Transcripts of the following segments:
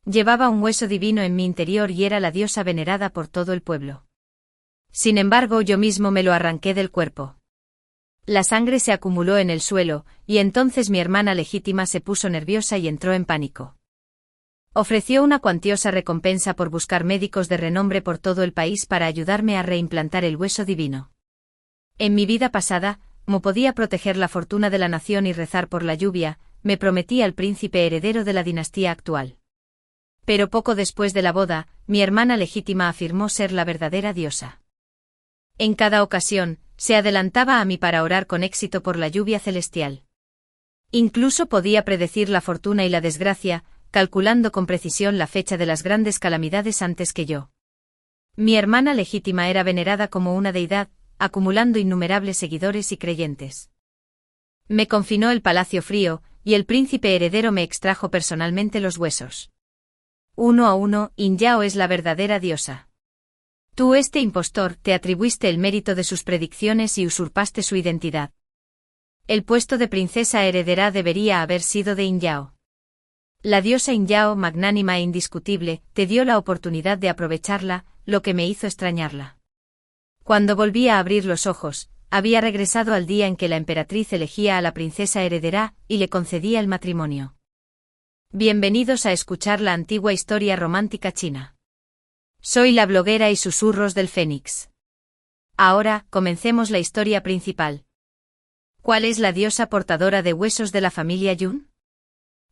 Llevaba un hueso divino en mi interior y era la diosa venerada por todo el pueblo. Sin embargo, yo mismo me lo arranqué del cuerpo. La sangre se acumuló en el suelo, y entonces mi hermana legítima se puso nerviosa y entró en pánico. Ofreció una cuantiosa recompensa por buscar médicos de renombre por todo el país para ayudarme a reimplantar el hueso divino. En mi vida pasada, como podía proteger la fortuna de la nación y rezar por la lluvia, me prometí al príncipe heredero de la dinastía actual. Pero poco después de la boda, mi hermana legítima afirmó ser la verdadera diosa. En cada ocasión, se adelantaba a mí para orar con éxito por la lluvia celestial. Incluso podía predecir la fortuna y la desgracia, calculando con precisión la fecha de las grandes calamidades antes que yo. Mi hermana legítima era venerada como una deidad, acumulando innumerables seguidores y creyentes. Me confinó el palacio frío, y el príncipe heredero me extrajo personalmente los huesos. Uno a uno, Inyao es la verdadera diosa. Tú, este impostor, te atribuiste el mérito de sus predicciones y usurpaste su identidad. El puesto de princesa heredera debería haber sido de Inyao. La diosa Inyao, magnánima e indiscutible, te dio la oportunidad de aprovecharla, lo que me hizo extrañarla. Cuando volví a abrir los ojos, había regresado al día en que la emperatriz elegía a la princesa heredera y le concedía el matrimonio. Bienvenidos a escuchar la antigua historia romántica china. Soy la bloguera y susurros del Fénix. Ahora, comencemos la historia principal. ¿Cuál es la diosa portadora de huesos de la familia Yun?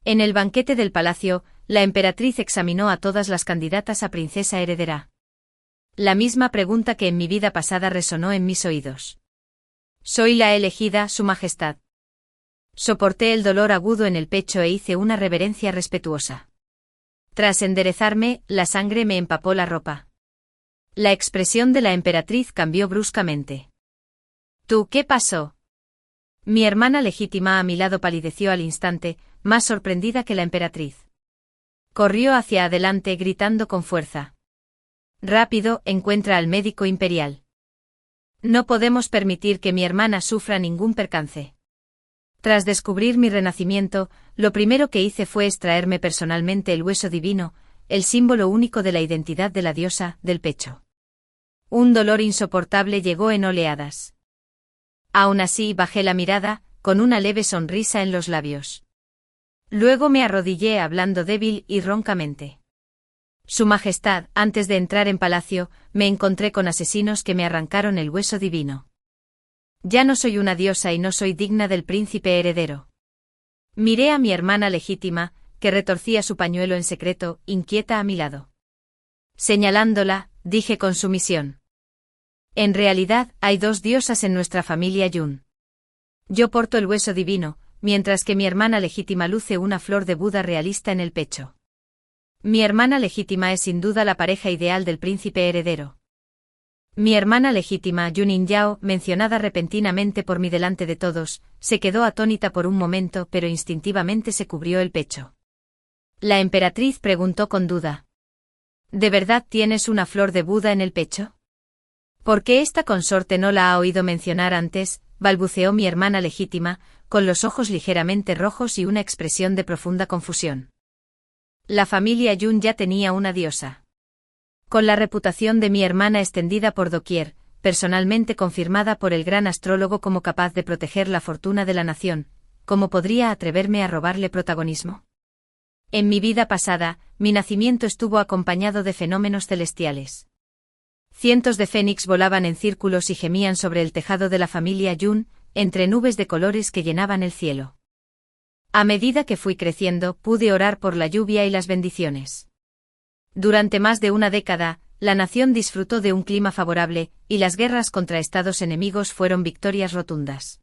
En el banquete del palacio, la emperatriz examinó a todas las candidatas a princesa heredera. La misma pregunta que en mi vida pasada resonó en mis oídos. Soy la elegida, Su Majestad. Soporté el dolor agudo en el pecho e hice una reverencia respetuosa. Tras enderezarme, la sangre me empapó la ropa. La expresión de la emperatriz cambió bruscamente. ¿Tú qué pasó? Mi hermana legítima a mi lado palideció al instante, más sorprendida que la emperatriz. Corrió hacia adelante gritando con fuerza. Rápido, encuentra al médico imperial. No podemos permitir que mi hermana sufra ningún percance. Tras descubrir mi renacimiento, lo primero que hice fue extraerme personalmente el hueso divino, el símbolo único de la identidad de la diosa, del pecho. Un dolor insoportable llegó en oleadas. Aún así bajé la mirada, con una leve sonrisa en los labios. Luego me arrodillé hablando débil y roncamente. Su Majestad, antes de entrar en palacio, me encontré con asesinos que me arrancaron el hueso divino. Ya no soy una diosa y no soy digna del príncipe heredero. Miré a mi hermana legítima, que retorcía su pañuelo en secreto, inquieta a mi lado. Señalándola, dije con sumisión. En realidad, hay dos diosas en nuestra familia Yun. Yo porto el hueso divino, mientras que mi hermana legítima luce una flor de Buda realista en el pecho. Mi hermana legítima es sin duda la pareja ideal del príncipe heredero. Mi hermana legítima, Yun Inyao, mencionada repentinamente por mí delante de todos, se quedó atónita por un momento pero instintivamente se cubrió el pecho. La emperatriz preguntó con duda. ¿De verdad tienes una flor de Buda en el pecho? ¿Por qué esta consorte no la ha oído mencionar antes?, balbuceó mi hermana legítima, con los ojos ligeramente rojos y una expresión de profunda confusión. La familia Yun ya tenía una diosa. Con la reputación de mi hermana extendida por doquier, personalmente confirmada por el gran astrólogo como capaz de proteger la fortuna de la nación, ¿cómo podría atreverme a robarle protagonismo? En mi vida pasada, mi nacimiento estuvo acompañado de fenómenos celestiales. Cientos de fénix volaban en círculos y gemían sobre el tejado de la familia Yun, entre nubes de colores que llenaban el cielo. A medida que fui creciendo, pude orar por la lluvia y las bendiciones. Durante más de una década, la nación disfrutó de un clima favorable, y las guerras contra estados enemigos fueron victorias rotundas.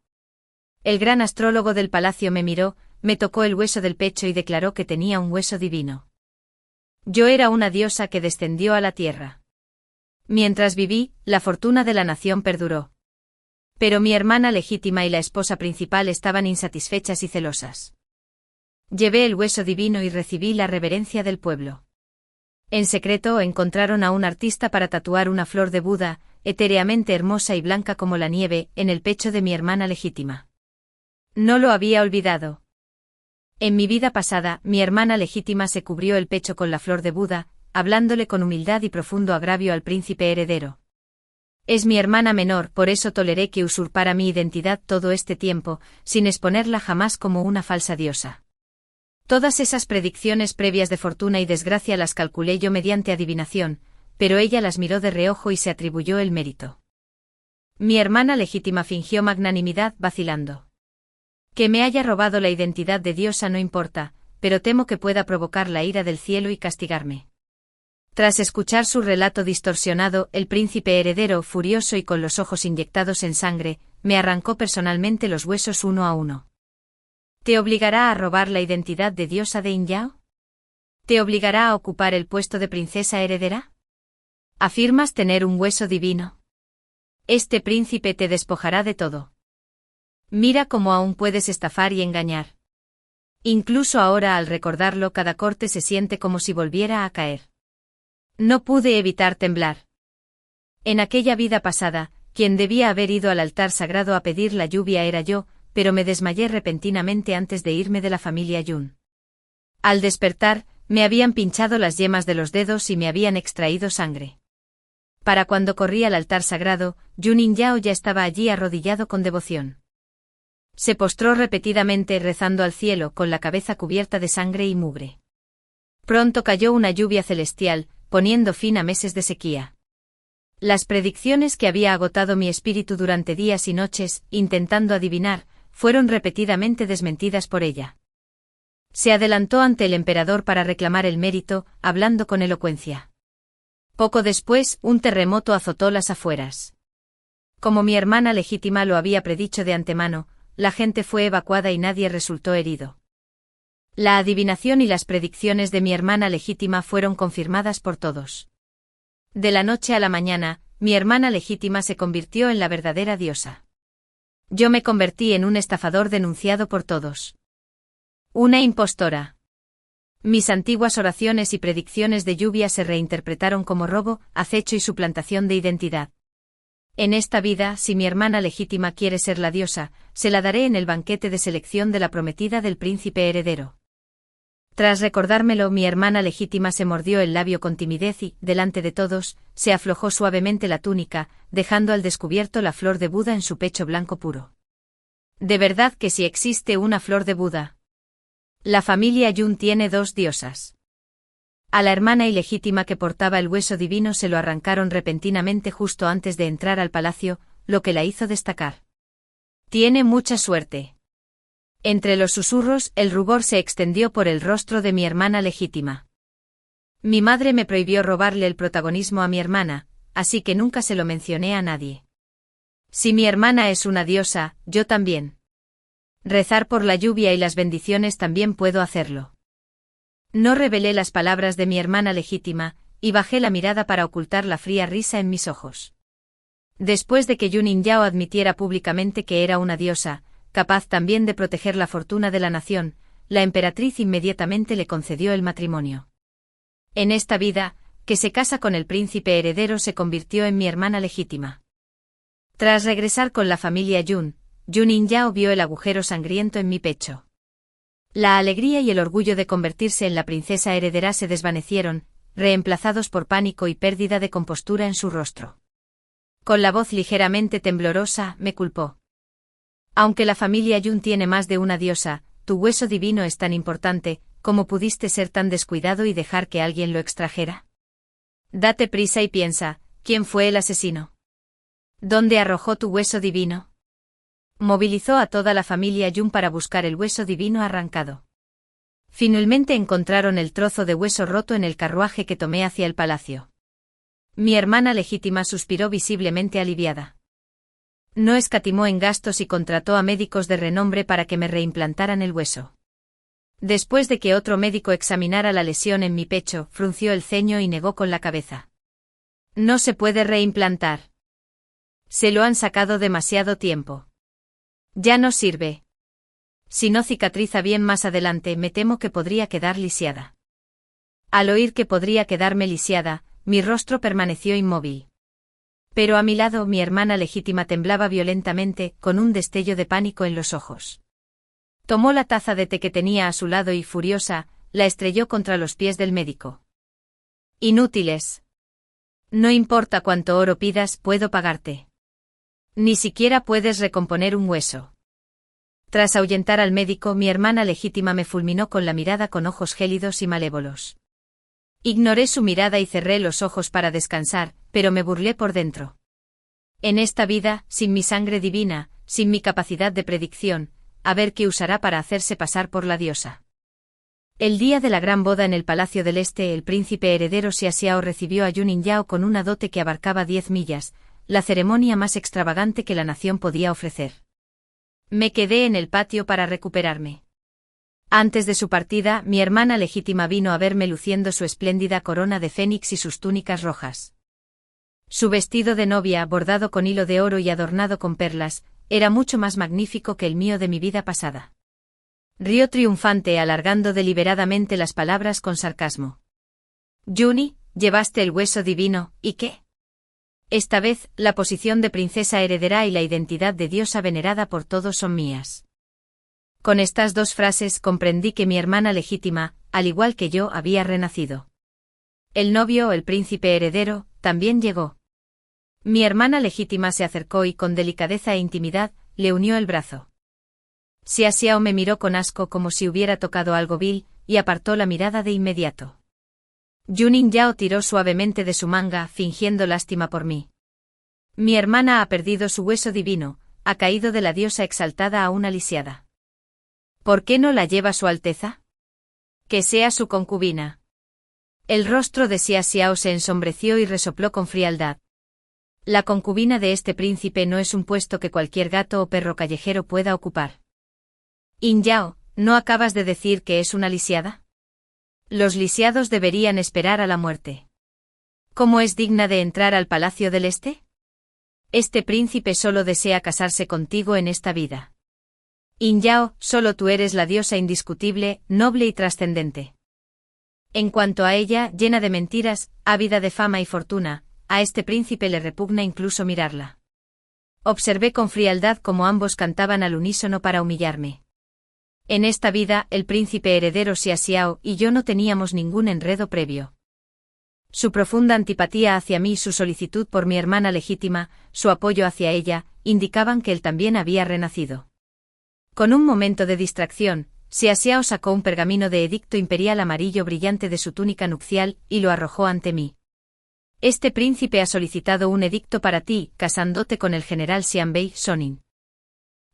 El gran astrólogo del palacio me miró, me tocó el hueso del pecho y declaró que tenía un hueso divino. Yo era una diosa que descendió a la tierra. Mientras viví, la fortuna de la nación perduró. Pero mi hermana legítima y la esposa principal estaban insatisfechas y celosas. Llevé el hueso divino y recibí la reverencia del pueblo. En secreto encontraron a un artista para tatuar una flor de Buda, etéreamente hermosa y blanca como la nieve, en el pecho de mi hermana legítima. No lo había olvidado. En mi vida pasada, mi hermana legítima se cubrió el pecho con la flor de Buda, hablándole con humildad y profundo agravio al príncipe heredero. Es mi hermana menor, por eso toleré que usurpara mi identidad todo este tiempo, sin exponerla jamás como una falsa diosa. Todas esas predicciones previas de fortuna y desgracia las calculé yo mediante adivinación, pero ella las miró de reojo y se atribuyó el mérito. Mi hermana legítima fingió magnanimidad, vacilando. Que me haya robado la identidad de diosa no importa, pero temo que pueda provocar la ira del cielo y castigarme. Tras escuchar su relato distorsionado, el príncipe heredero, furioso y con los ojos inyectados en sangre, me arrancó personalmente los huesos uno a uno. ¿Te obligará a robar la identidad de diosa de Inyao? ¿Te obligará a ocupar el puesto de princesa heredera? ¿Afirmas tener un hueso divino? Este príncipe te despojará de todo. Mira cómo aún puedes estafar y engañar. Incluso ahora al recordarlo cada corte se siente como si volviera a caer. No pude evitar temblar. En aquella vida pasada, quien debía haber ido al altar sagrado a pedir la lluvia era yo, pero me desmayé repentinamente antes de irme de la familia Yun. Al despertar, me habían pinchado las yemas de los dedos y me habían extraído sangre. Para cuando corrí al altar sagrado, Yunin Yao ya estaba allí arrodillado con devoción. Se postró repetidamente rezando al cielo con la cabeza cubierta de sangre y mugre. Pronto cayó una lluvia celestial, poniendo fin a meses de sequía. Las predicciones que había agotado mi espíritu durante días y noches, intentando adivinar, fueron repetidamente desmentidas por ella. Se adelantó ante el emperador para reclamar el mérito, hablando con elocuencia. Poco después, un terremoto azotó las afueras. Como mi hermana legítima lo había predicho de antemano, la gente fue evacuada y nadie resultó herido. La adivinación y las predicciones de mi hermana legítima fueron confirmadas por todos. De la noche a la mañana, mi hermana legítima se convirtió en la verdadera diosa. Yo me convertí en un estafador denunciado por todos. Una impostora. Mis antiguas oraciones y predicciones de lluvia se reinterpretaron como robo, acecho y suplantación de identidad. En esta vida, si mi hermana legítima quiere ser la diosa, se la daré en el banquete de selección de la prometida del príncipe heredero. Tras recordármelo, mi hermana legítima se mordió el labio con timidez y, delante de todos, se aflojó suavemente la túnica, dejando al descubierto la flor de Buda en su pecho blanco puro. ¿De verdad que sí existe una flor de Buda? La familia Yun tiene dos diosas. A la hermana ilegítima que portaba el hueso divino se lo arrancaron repentinamente justo antes de entrar al palacio, lo que la hizo destacar. Tiene mucha suerte. Entre los susurros, el rubor se extendió por el rostro de mi hermana legítima. Mi madre me prohibió robarle el protagonismo a mi hermana, así que nunca se lo mencioné a nadie. Si mi hermana es una diosa, yo también. Rezar por la lluvia y las bendiciones también puedo hacerlo. No revelé las palabras de mi hermana legítima, y bajé la mirada para ocultar la fría risa en mis ojos. Después de que Yunin Yao admitiera públicamente que era una diosa, capaz también de proteger la fortuna de la nación, la emperatriz inmediatamente le concedió el matrimonio. En esta vida, que se casa con el príncipe heredero se convirtió en mi hermana legítima. Tras regresar con la familia Yun, Yunin Yao vio el agujero sangriento en mi pecho. La alegría y el orgullo de convertirse en la princesa heredera se desvanecieron, reemplazados por pánico y pérdida de compostura en su rostro. Con la voz ligeramente temblorosa, me culpó. Aunque la familia Yun tiene más de una diosa, tu hueso divino es tan importante, ¿cómo pudiste ser tan descuidado y dejar que alguien lo extrajera? Date prisa y piensa, ¿quién fue el asesino? ¿Dónde arrojó tu hueso divino? Movilizó a toda la familia Yun para buscar el hueso divino arrancado. Finalmente encontraron el trozo de hueso roto en el carruaje que tomé hacia el palacio. Mi hermana legítima suspiró visiblemente aliviada. No escatimó en gastos y contrató a médicos de renombre para que me reimplantaran el hueso. Después de que otro médico examinara la lesión en mi pecho, frunció el ceño y negó con la cabeza. No se puede reimplantar. Se lo han sacado demasiado tiempo. Ya no sirve. Si no cicatriza bien más adelante, me temo que podría quedar lisiada. Al oír que podría quedarme lisiada, mi rostro permaneció inmóvil. Pero a mi lado mi hermana legítima temblaba violentamente, con un destello de pánico en los ojos. Tomó la taza de té que tenía a su lado y, furiosa, la estrelló contra los pies del médico. Inútiles. No importa cuánto oro pidas, puedo pagarte. Ni siquiera puedes recomponer un hueso. Tras ahuyentar al médico, mi hermana legítima me fulminó con la mirada con ojos gélidos y malévolos. Ignoré su mirada y cerré los ojos para descansar, pero me burlé por dentro. En esta vida, sin mi sangre divina, sin mi capacidad de predicción, a ver qué usará para hacerse pasar por la diosa. El día de la gran boda en el Palacio del Este, el príncipe heredero Xia Xiao recibió a Yuning Yao con una dote que abarcaba 10 millas, la ceremonia más extravagante que la nación podía ofrecer. Me quedé en el patio para recuperarme. Antes de su partida, mi hermana legítima vino a verme luciendo su espléndida corona de fénix y sus túnicas rojas. Su vestido de novia, bordado con hilo de oro y adornado con perlas, era mucho más magnífico que el mío de mi vida pasada. Rió triunfante, alargando deliberadamente las palabras con sarcasmo. Yuni, llevaste el hueso divino, ¿y qué? Esta vez, la posición de princesa heredera y la identidad de diosa venerada por todos son mías. Con estas dos frases comprendí que mi hermana legítima, al igual que yo, había renacido. El novio, el príncipe heredero, también llegó. Mi hermana legítima se acercó y con delicadeza e intimidad, le unió el brazo. Xia Xiao me miró con asco como si hubiera tocado algo vil, y apartó la mirada de inmediato. Yuning Yao tiró suavemente de su manga, fingiendo lástima por mí. Mi hermana ha perdido su hueso divino, ha caído de la diosa exaltada a una lisiada. ¿Por qué no la lleva su alteza? Que sea su concubina. El rostro de Xia Xiao se ensombreció y resopló con frialdad. La concubina de este príncipe no es un puesto que cualquier gato o perro callejero pueda ocupar. Yin Yao, ¿no acabas de decir que es una lisiada? Los lisiados deberían esperar a la muerte. ¿Cómo es digna de entrar al Palacio del Este? Este príncipe solo desea casarse contigo en esta vida. Yin Yao, solo tú eres la diosa indiscutible, noble y trascendente. En cuanto a ella, llena de mentiras, ávida de fama y fortuna, a este príncipe le repugna incluso mirarla. Observé con frialdad cómo ambos cantaban al unísono para humillarme. En esta vida, el príncipe heredero Xia Xiao y yo no teníamos ningún enredo previo. Su profunda antipatía hacia mí y su solicitud por mi hermana legítima, su apoyo hacia ella, indicaban que él también había renacido. Con un momento de distracción, Xia Xiao sacó un pergamino de edicto imperial amarillo brillante de su túnica nupcial y lo arrojó ante mí. Este príncipe ha solicitado un edicto para ti, casándote con el general Xianbei Sonin.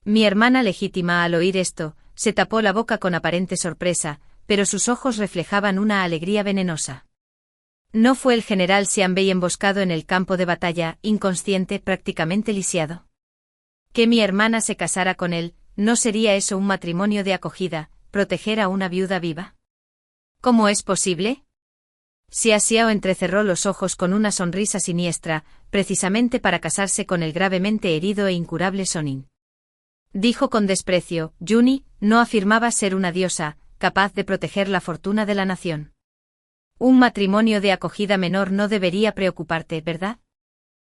Mi hermana legítima, al oír esto, se tapó la boca con aparente sorpresa, pero sus ojos reflejaban una alegría venenosa. ¿No fue el general Xianbei emboscado en el campo de batalla, inconsciente, prácticamente lisiado? Que mi hermana se casara con él, ¿no sería eso un matrimonio de acogida, proteger a una viuda viva? ¿Cómo es posible? Xia Xiao entrecerró los ojos con una sonrisa siniestra, precisamente para casarse con el gravemente herido e incurable Sonin. Dijo con desprecio, Yuni, no afirmaba ser una diosa, capaz de proteger la fortuna de la nación. Un matrimonio de acogida menor no debería preocuparte, ¿verdad?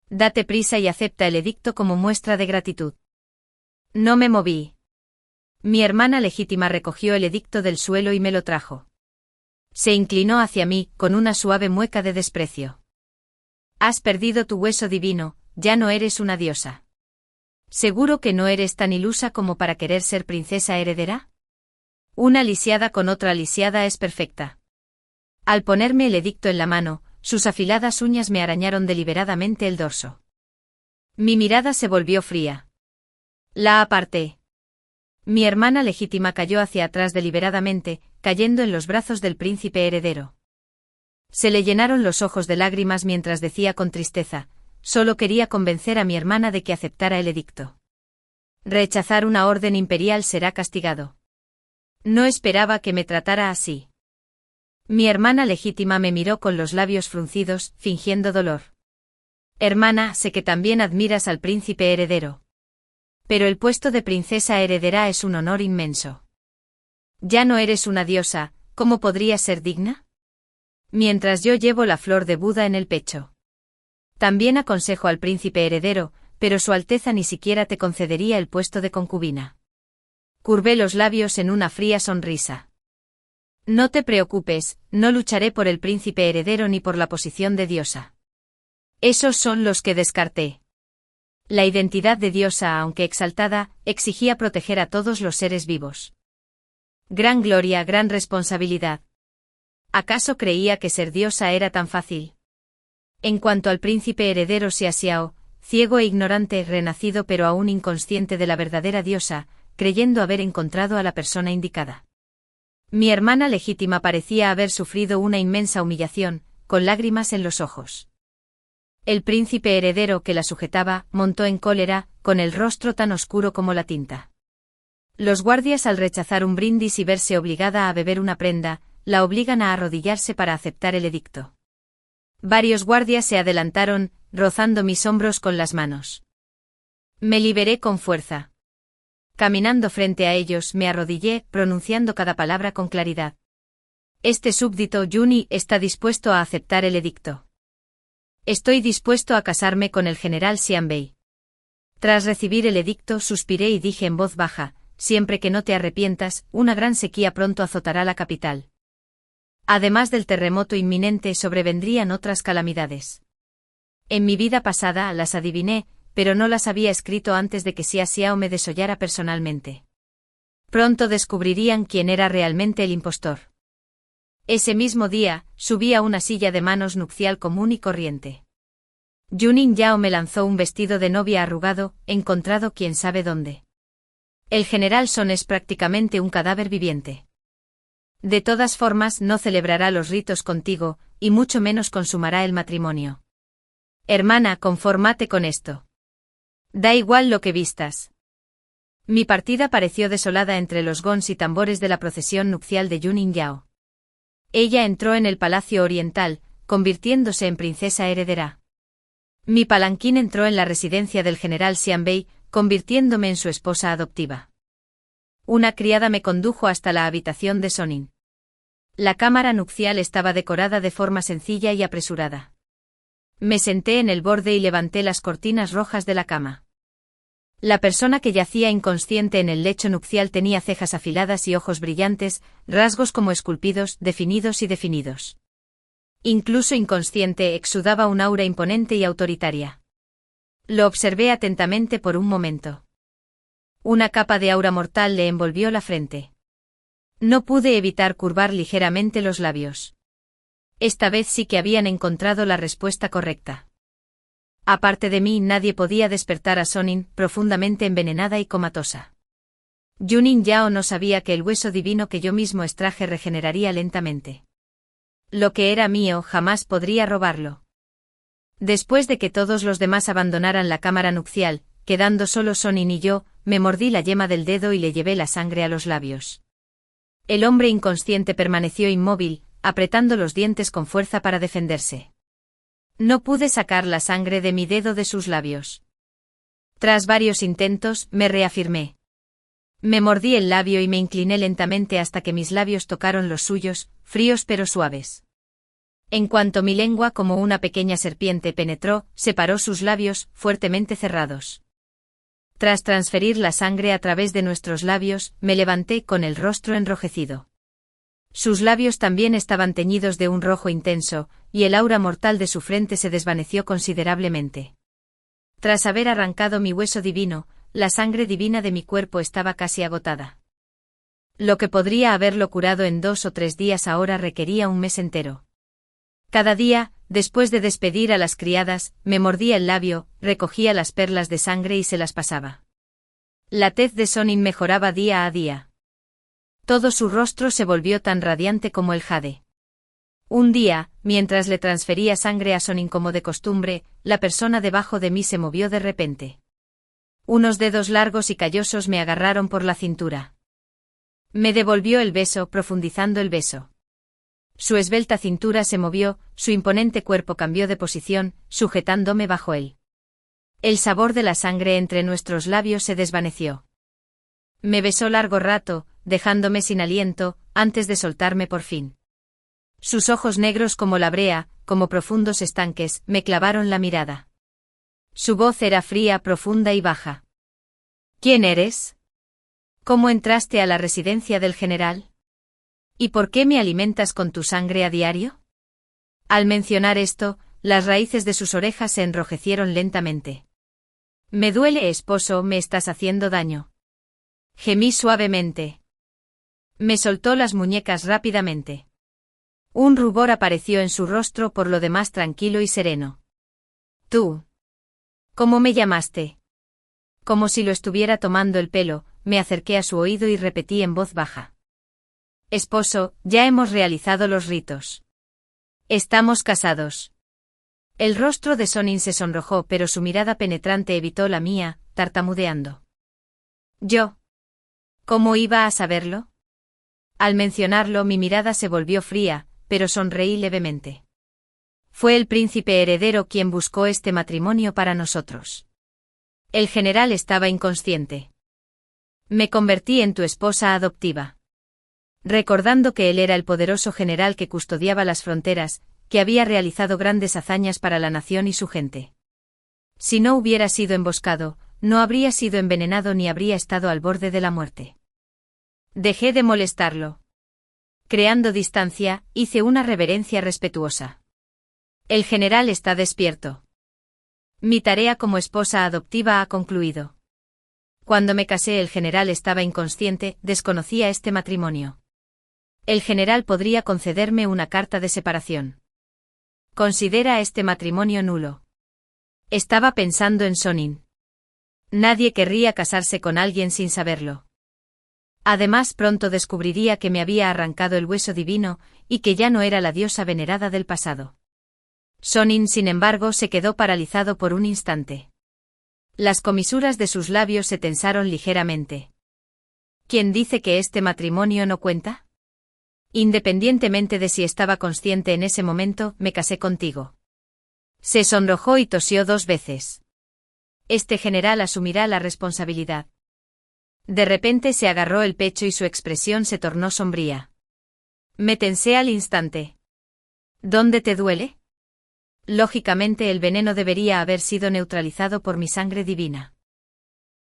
Date prisa y acepta el edicto como muestra de gratitud. No me moví. Mi hermana legítima recogió el edicto del suelo y me lo trajo. Se inclinó hacia mí, con una suave mueca de desprecio. Has perdido tu hueso divino, ya no eres una diosa. ¿Seguro que no eres tan ilusa como para querer ser princesa heredera? Una lisiada con otra lisiada es perfecta. Al ponerme el edicto en la mano, sus afiladas uñas me arañaron deliberadamente el dorso. Mi mirada se volvió fría. La aparté. Mi hermana legítima cayó hacia atrás deliberadamente, cayendo en los brazos del príncipe heredero. Se le llenaron los ojos de lágrimas mientras decía con tristeza, solo quería convencer a mi hermana de que aceptara el edicto. Rechazar una orden imperial será castigado. No esperaba que me tratara así. Mi hermana legítima me miró con los labios fruncidos, fingiendo dolor. Hermana, sé que también admiras al príncipe heredero. Pero el puesto de princesa heredera es un honor inmenso. Ya no eres una diosa, ¿cómo podrías ser digna? Mientras yo llevo la flor de Buda en el pecho. También aconsejo al príncipe heredero, pero su alteza ni siquiera te concedería el puesto de concubina. Curvé los labios en una fría sonrisa. No te preocupes, no lucharé por el príncipe heredero ni por la posición de diosa. Esos son los que descarté. La identidad de diosa, aunque exaltada, exigía proteger a todos los seres vivos. Gran gloria, gran responsabilidad. ¿Acaso creía que ser diosa era tan fácil? En cuanto al príncipe heredero Xiaxiao, ciego e ignorante, renacido pero aún inconsciente de la verdadera diosa, creyendo haber encontrado a la persona indicada. Mi hermana legítima parecía haber sufrido una inmensa humillación, con lágrimas en los ojos. El príncipe heredero que la sujetaba, montó en cólera, con el rostro tan oscuro como la tinta. Los guardias, al rechazar un brindis y verse obligada a beber una prenda, la obligan a arrodillarse para aceptar el edicto. Varios guardias se adelantaron, rozando mis hombros con las manos. Me liberé con fuerza. Caminando frente a ellos, me arrodillé, pronunciando cada palabra con claridad. Este súbdito Yuni está dispuesto a aceptar el edicto. Estoy dispuesto a casarme con el general Xianbei. Tras recibir el edicto, suspiré y dije en voz baja: siempre que no te arrepientas, una gran sequía pronto azotará la capital. Además del terremoto inminente, sobrevendrían otras calamidades. En mi vida pasada las adiviné, pero no las había escrito antes de que Xiaxiao me desollara personalmente. Pronto descubrirían quién era realmente el impostor. Ese mismo día, subí a una silla de manos nupcial común y corriente. Yuning Yao me lanzó un vestido de novia arrugado, encontrado quién sabe dónde. El general Son es prácticamente un cadáver viviente. De todas formas, no celebrará los ritos contigo, y mucho menos consumará el matrimonio. Hermana, confórmate con esto. Da igual lo que vistas. Mi partida pareció desolada entre los gons y tambores de la procesión nupcial de Yuning Yao. Ella entró en el palacio oriental, convirtiéndose en princesa heredera. Mi palanquín entró en la residencia del general Xianbei, convirtiéndome en su esposa adoptiva. Una criada me condujo hasta la habitación de Sonin. La cámara nupcial estaba decorada de forma sencilla y apresurada. Me senté en el borde y levanté las cortinas rojas de la cama. La persona que yacía inconsciente en el lecho nupcial tenía cejas afiladas y ojos brillantes, rasgos como esculpidos, definidos y definidos. Incluso inconsciente, exudaba un aura imponente y autoritaria. Lo observé atentamente por un momento. Una capa de aura mortal le envolvió la frente. No pude evitar curvar ligeramente los labios. Esta vez sí que habían encontrado la respuesta correcta. Aparte de mí, nadie podía despertar a Sonin, profundamente envenenada y comatosa. Yuning Yao no sabía que el hueso divino que yo mismo extraje regeneraría lentamente. Lo que era mío jamás podría robarlo. Después de que todos los demás abandonaran la cámara nupcial, quedando solo Sonin y yo, me mordí la yema del dedo y le llevé la sangre a los labios. El hombre inconsciente permaneció inmóvil, apretando los dientes con fuerza para defenderse. No pude sacar la sangre de mi dedo de sus labios. Tras varios intentos, me reafirmé. Me mordí el labio y me incliné lentamente hasta que mis labios tocaron los suyos, fríos pero suaves. En cuanto mi lengua, como una pequeña serpiente, penetró, separó sus labios, fuertemente cerrados. Tras transferir la sangre a través de nuestros labios, me levanté con el rostro enrojecido. Sus labios también estaban teñidos de un rojo intenso, y el aura mortal de su frente se desvaneció considerablemente. Tras haber arrancado mi hueso divino, la sangre divina de mi cuerpo estaba casi agotada. Lo que podría haberlo curado en 2 o 3 días ahora requería un mes entero. Cada día, después de despedir a las criadas, me mordía el labio, recogía las perlas de sangre y se las pasaba. La tez de Sonin mejoraba día a día. Todo su rostro se volvió tan radiante como el jade. Un día, mientras le transfería sangre a Sonin como de costumbre, la persona debajo de mí se movió de repente. Unos dedos largos y callosos me agarraron por la cintura. Me devolvió el beso, profundizando el beso. Su esbelta cintura se movió, su imponente cuerpo cambió de posición, sujetándome bajo él. El sabor de la sangre entre nuestros labios se desvaneció. Me besó largo rato, dejándome sin aliento, antes de soltarme por fin. Sus ojos negros como la brea, como profundos estanques, me clavaron la mirada. Su voz era fría, profunda y baja. ¿Quién eres? ¿Cómo entraste a la residencia del general? ¿Y por qué me alimentas con tu sangre a diario? Al mencionar esto, las raíces de sus orejas se enrojecieron lentamente. Me duele, esposo, me estás haciendo daño. Gemí suavemente. Me soltó las muñecas rápidamente. Un rubor apareció en su rostro, por lo demás tranquilo y sereno. Tú. ¿Cómo me llamaste? Como si lo estuviera tomando el pelo, me acerqué a su oído y repetí en voz baja. Esposo, ya hemos realizado los ritos. Estamos casados. El rostro de Sonin se sonrojó, pero su mirada penetrante evitó la mía, tartamudeando. ¿Yo? ¿Cómo iba a saberlo? Al mencionarlo, mi mirada se volvió fría, pero sonreí levemente. Fue el príncipe heredero quien buscó este matrimonio para nosotros. El general estaba inconsciente. Me convertí en tu esposa adoptiva. Recordando que él era el poderoso general que custodiaba las fronteras, que había realizado grandes hazañas para la nación y su gente. Si no hubiera sido emboscado, no habría sido envenenado ni habría estado al borde de la muerte. Dejé de molestarlo. Creando distancia, hice una reverencia respetuosa. El general está despierto. Mi tarea como esposa adoptiva ha concluido. Cuando me casé, el general estaba inconsciente, desconocía este matrimonio. El general podría concederme una carta de separación. Considera este matrimonio nulo. Estaba pensando en Sonin. Nadie querría casarse con alguien sin saberlo. Además, pronto descubriría que me había arrancado el hueso divino, y que ya no era la diosa venerada del pasado. Sonin, sin embargo, se quedó paralizado por un instante. Las comisuras de sus labios se tensaron ligeramente. ¿Quién dice que este matrimonio no cuenta? Independientemente de si estaba consciente en ese momento, me casé contigo. Se sonrojó y tosió 2 veces. Este general asumirá la responsabilidad. De repente se agarró el pecho y su expresión se tornó sombría. Me tensé al instante. ¿Dónde te duele? Lógicamente el veneno debería haber sido neutralizado por mi sangre divina.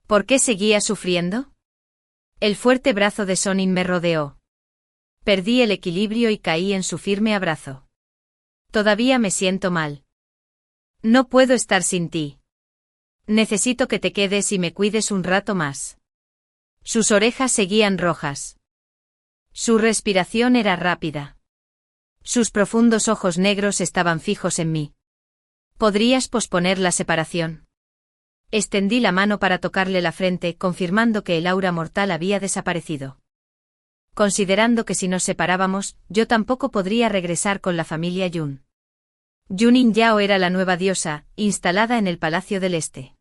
¿Por qué seguía sufriendo? El fuerte brazo de Sonin me rodeó. Perdí el equilibrio y caí en su firme abrazo. Todavía me siento mal. No puedo estar sin ti. Necesito que te quedes y me cuides un rato más. Sus orejas seguían rojas. Su respiración era rápida. Sus profundos ojos negros estaban fijos en mí. ¿Podrías posponer la separación? Extendí la mano para tocarle la frente, confirmando que el aura mortal había desaparecido. Considerando que si nos separábamos, yo tampoco podría regresar con la familia Yun. Yunin Yao era la nueva diosa, instalada en el Palacio del Este.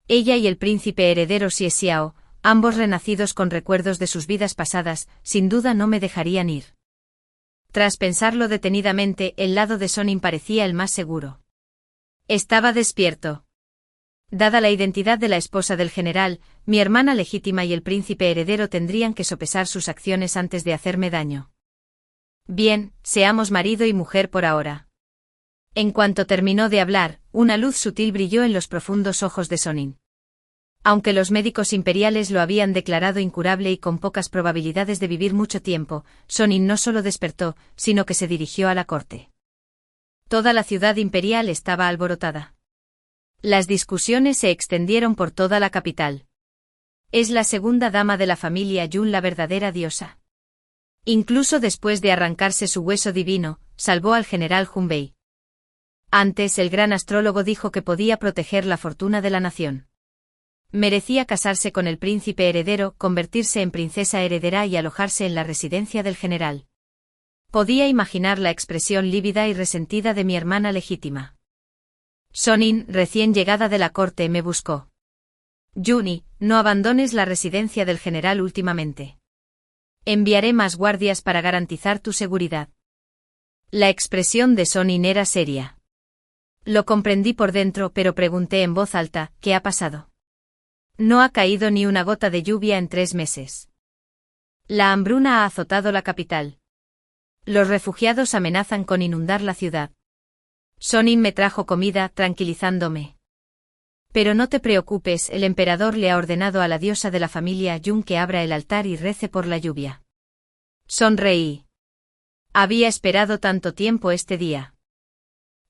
Ella y el príncipe heredero Xie Xiao, ambos renacidos con recuerdos de sus vidas pasadas, sin duda no me dejarían ir. Tras pensarlo detenidamente, el lado de Sonin parecía el más seguro. Estaba despierto. Dada la identidad de la esposa del general, mi hermana legítima y el príncipe heredero tendrían que sopesar sus acciones antes de hacerme daño. Bien, seamos marido y mujer por ahora. En cuanto terminó de hablar, una luz sutil brilló en los profundos ojos de Sonin. Aunque los médicos imperiales lo habían declarado incurable y con pocas probabilidades de vivir mucho tiempo, Sonin no solo despertó, sino que se dirigió a la corte. Toda la ciudad imperial estaba alborotada. Las discusiones se extendieron por toda la capital. ¿Es la segunda dama de la familia Yun la verdadera diosa? Incluso después de arrancarse su hueso divino, salvó al general Junbei. Antes el gran astrólogo dijo que podía proteger la fortuna de la nación. Merecía casarse con el príncipe heredero, convertirse en princesa heredera y alojarse en la residencia del general. Podía imaginar la expresión lívida y resentida de mi hermana legítima. Sonin, recién llegada de la corte, me buscó. Yuni, no abandones la residencia del general últimamente. Enviaré más guardias para garantizar tu seguridad. La expresión de Sonin era seria. Lo comprendí por dentro, pero pregunté en voz alta, ¿qué ha pasado? No ha caído ni una gota de lluvia en 3 meses. La hambruna ha azotado la capital. Los refugiados amenazan con inundar la ciudad. Sonin me trajo comida, tranquilizándome. Pero no te preocupes, el emperador le ha ordenado a la diosa de la familia Yun que abra el altar y rece por la lluvia. Sonreí. Había esperado tanto tiempo este día.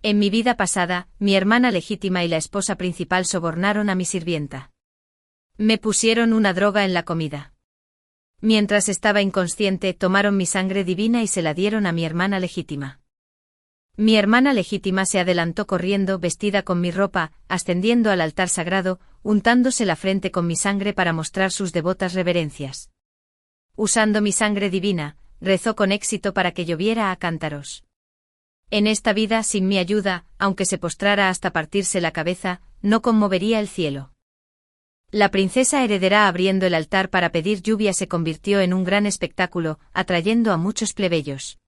En mi vida pasada, mi hermana legítima y la esposa principal sobornaron a mi sirvienta. Me pusieron una droga en la comida. Mientras estaba inconsciente, tomaron mi sangre divina y se la dieron a mi hermana legítima. Mi hermana legítima se adelantó corriendo, vestida con mi ropa, ascendiendo al altar sagrado, untándose la frente con mi sangre para mostrar sus devotas reverencias. Usando mi sangre divina, rezó con éxito para que lloviera a cántaros. En esta vida, sin mi ayuda, aunque se postrara hasta partirse la cabeza, no conmovería el cielo. La princesa heredera abriendo el altar para pedir lluvia se convirtió en un gran espectáculo, atrayendo a muchos plebeyos.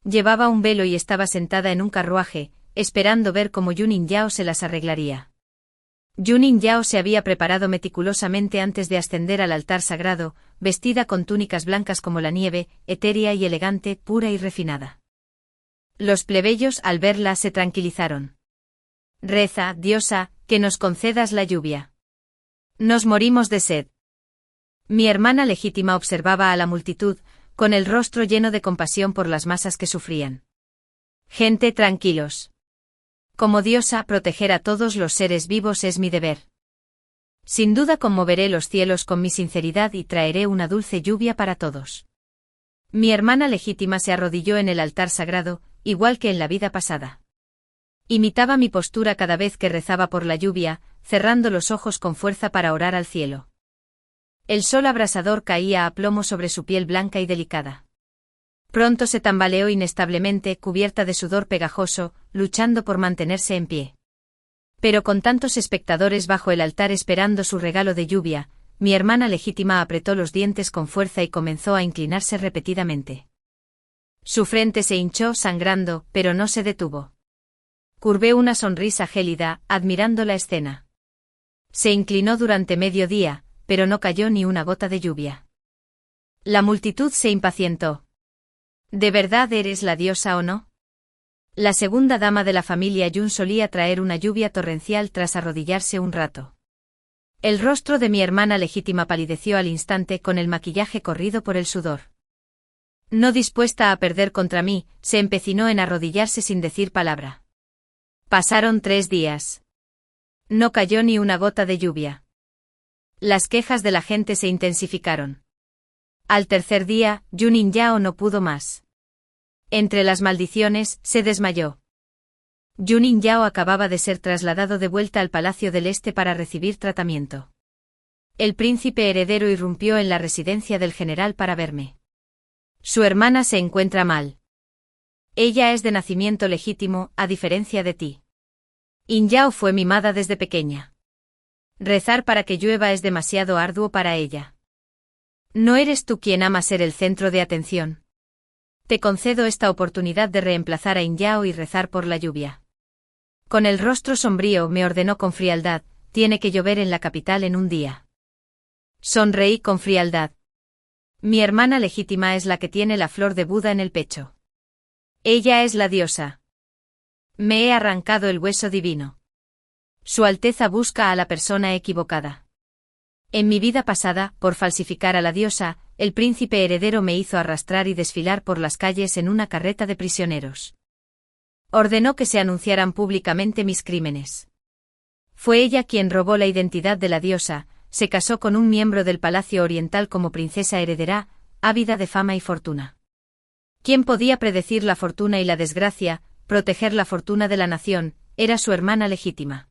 Llevaba un velo y estaba sentada en un carruaje, esperando ver cómo Yunin Yao se las arreglaría. Yunin Yao se había preparado meticulosamente antes de ascender al altar sagrado, vestida con túnicas blancas como la nieve, etérea y elegante, pura y refinada. Los plebeyos al verla se tranquilizaron. Reza, diosa, que nos concedas la lluvia. Nos morimos de sed. Mi hermana legítima observaba a la multitud, con el rostro lleno de compasión por las masas que sufrían. Gente, tranquilos. Como diosa, proteger a todos los seres vivos es mi deber. Sin duda conmoveré los cielos con mi sinceridad y traeré una dulce lluvia para todos. Mi hermana legítima se arrodilló en el altar sagrado, igual que en la vida pasada. Imitaba mi postura cada vez que rezaba por la lluvia, cerrando los ojos con fuerza para orar al cielo. El sol abrasador caía a plomo sobre su piel blanca y delicada. Pronto se tambaleó inestablemente, cubierta de sudor pegajoso, luchando por mantenerse en pie. Pero con tantos espectadores bajo el altar esperando su regalo de lluvia, mi hermana legítima apretó los dientes con fuerza y comenzó a inclinarse repetidamente. Su frente se hinchó sangrando, pero no se detuvo. Curvé una sonrisa gélida, admirando la escena. Se inclinó durante medio día, pero no cayó ni una gota de lluvia. La multitud se impacientó. ¿De verdad eres la diosa o no? La segunda dama de la familia Yun solía traer una lluvia torrencial tras arrodillarse un rato. El rostro de mi hermana legítima palideció al instante con el maquillaje corrido por el sudor. No dispuesta a perder contra mí, se empecinó en arrodillarse sin decir palabra. Pasaron 3 días. No cayó ni una gota de lluvia. Las quejas de la gente se intensificaron. Al tercer día, Yunin Yao no pudo más. Entre las maldiciones, se desmayó. Yunin Yao acababa de ser trasladado de vuelta al Palacio del Este para recibir tratamiento. El príncipe heredero irrumpió en la residencia del general para verme. Su hermana se encuentra mal. Ella es de nacimiento legítimo, a diferencia de ti. In Yao fue mimada desde pequeña. Rezar para que llueva es demasiado arduo para ella. ¿No eres tú quien ama ser el centro de atención? Te concedo esta oportunidad de reemplazar a In Yao y rezar por la lluvia. Con el rostro sombrío me ordenó con frialdad, tiene que llover en la capital en un día. Sonreí con frialdad. Mi hermana legítima es la que tiene la flor de Buda en el pecho. Ella es la diosa. Me he arrancado el hueso divino. Su Alteza busca a la persona equivocada. En mi vida pasada, por falsificar a la diosa, el príncipe heredero me hizo arrastrar y desfilar por las calles en una carreta de prisioneros. Ordenó que se anunciaran públicamente mis crímenes. Fue ella quien robó la identidad de la diosa, se casó con un miembro del Palacio Oriental como princesa heredera, ávida de fama y fortuna. ¿Quién podía predecir la fortuna y la desgracia, proteger la fortuna de la nación? Era su hermana legítima.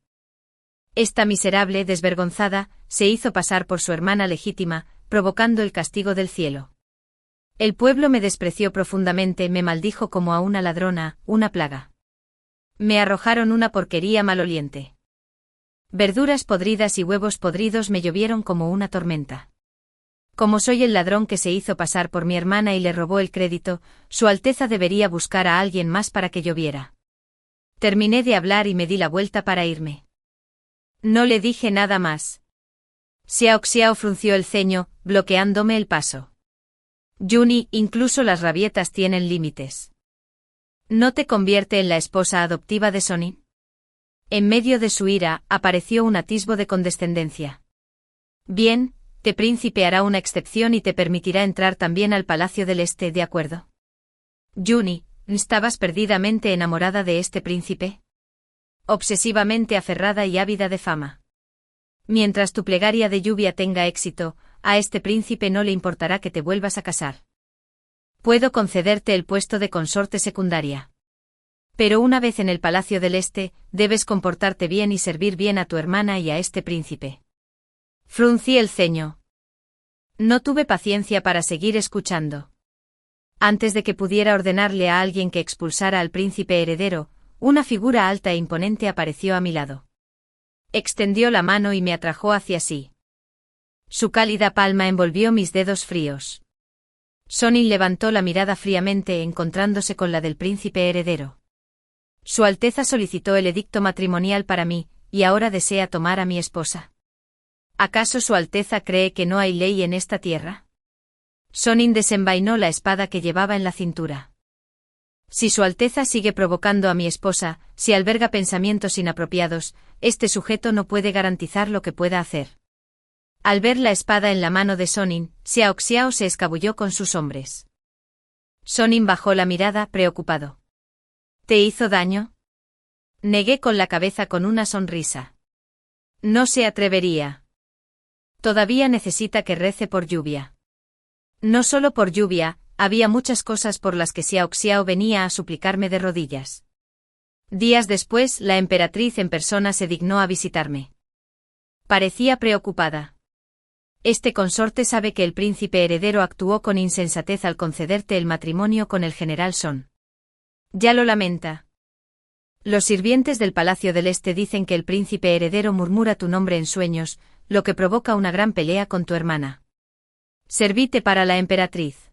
Esta miserable, desvergonzada, se hizo pasar por su hermana legítima, provocando el castigo del cielo. El pueblo me despreció profundamente, me maldijo como a una ladrona, una plaga. Me arrojaron una porquería maloliente. Verduras podridas y huevos podridos me llovieron como una tormenta. Como soy el ladrón que se hizo pasar por mi hermana y le robó el crédito, Su Alteza debería buscar a alguien más para que lloviera. Terminé de hablar y me di la vuelta para irme. No le dije nada más. Xiao Xiao frunció el ceño, bloqueándome el paso. Yuni, incluso las rabietas tienen límites. ¿No te convierte en la esposa adoptiva de Sonin? En medio de su ira, apareció un atisbo de condescendencia. Bien, te príncipe hará una excepción y te permitirá entrar también al Palacio del Este, ¿de acuerdo? Juni, ¿estabas perdidamente enamorada de este príncipe? Obsesivamente aferrada y ávida de fama. Mientras tu plegaria de lluvia tenga éxito, a este príncipe no le importará que te vuelvas a casar. Puedo concederte el puesto de consorte secundaria. Pero una vez en el Palacio del Este, debes comportarte bien y servir bien a tu hermana y a este príncipe. Fruncí el ceño. No tuve paciencia para seguir escuchando. Antes de que pudiera ordenarle a alguien que expulsara al príncipe heredero, una figura alta e imponente apareció a mi lado. Extendió la mano y me atrajo hacia sí. Su cálida palma envolvió mis dedos fríos. Sonin levantó la mirada fríamente encontrándose con la del príncipe heredero. Su Alteza solicitó el edicto matrimonial para mí, y ahora desea tomar a mi esposa. ¿Acaso Su Alteza cree que no hay ley en esta tierra? Sonin desenvainó la espada que llevaba en la cintura. Si Su Alteza sigue provocando a mi esposa, si alberga pensamientos inapropiados, este sujeto no puede garantizar lo que pueda hacer. Al ver la espada en la mano de Sonin, Xiao Xiao se escabulló con sus hombres. Sonin bajó la mirada, preocupado. ¿Te hizo daño? Negué con la cabeza con una sonrisa. No se atrevería. Todavía necesita que rece por lluvia. No solo por lluvia, había muchas cosas por las que Xiao Xiao venía a suplicarme de rodillas. Días después, la emperatriz en persona se dignó a visitarme. Parecía preocupada. Este consorte sabe que el príncipe heredero actuó con insensatez al concederte el matrimonio con el general Son. Ya lo lamenta. Los sirvientes del Palacio del Este dicen que el príncipe heredero murmura tu nombre en sueños, lo que provoca una gran pelea con tu hermana. Servite para la emperatriz.